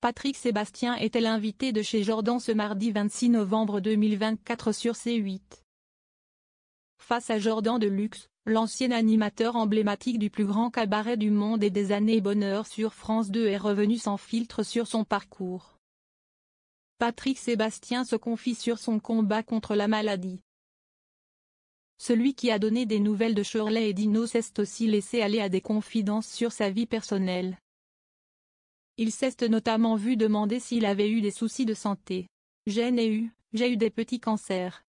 Patrick Sébastien était l'invité de chez Jordan ce mardi 26 novembre 2024 sur C8. Face à Jordan Deluxe, l'ancien animateur emblématique du plus grand cabaret du monde et des années bonheur sur France 2 est revenu sans filtre sur son parcours. Patrick Sébastien se confie sur son combat contre la maladie. Celui qui a donné des nouvelles de Shirley et Dino s'est aussi laissé aller à des confidences sur sa vie personnelle. Il s'est notamment vu demander s'il avait eu des soucis de santé. J'ai eu des petits cancers.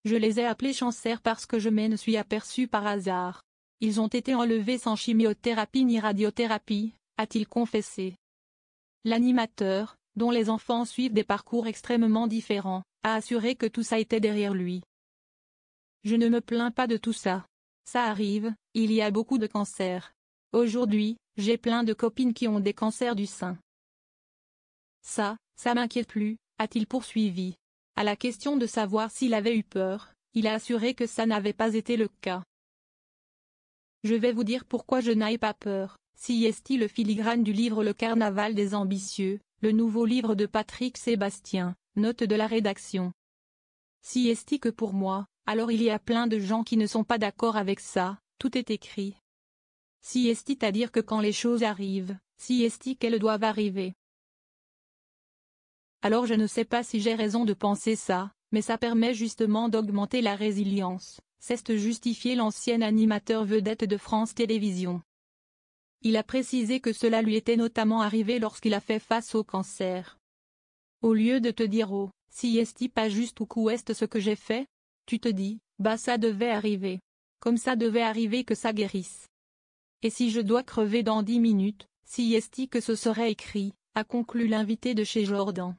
Je les ai appelés cancers parce que je m'en suis aperçu par hasard. Ils ont été enlevés sans chimiothérapie ni radiothérapie, a-t-il confessé. L'animateur, dont les enfants suivent des parcours extrêmement différents, a assuré que tout ça était derrière lui. Je ne me plains pas de tout ça. Ça arrive, il y a beaucoup de cancers. Aujourd'hui, j'ai plein de copines qui ont des cancers du sein. Ça m'inquiète plus, a-t-il poursuivi. À la question de savoir s'il avait eu peur, il a assuré que ça n'avait pas été le cas. Je vais vous dire pourquoi je n'ai pas peur. CST le filigrane du livre Le Carnaval des ambitieux, le nouveau livre de Patrick Sébastien, note de la rédaction. CST que pour moi, alors il y a plein de gens qui ne sont pas d'accord avec ça, tout est écrit. CST à dire que quand les choses arrivent, CST qu'elles doivent arriver. Alors je ne sais pas si j'ai raison de penser ça, mais ça permet justement d'augmenter la résilience, c'est justifié l'ancien animateur vedette de France Télévisions. Il a précisé que cela lui était notamment arrivé lorsqu'il a fait face au cancer. Au lieu de te dire oh, si est-ce pas juste ou quoi est ce que j'ai fait, tu te dis, bah ça devait arriver. Comme ça devait arriver que ça guérisse. Et si je dois crever dans 10 minutes, si est-ce que ce serait écrit, a conclu l'invité de chez Jordan.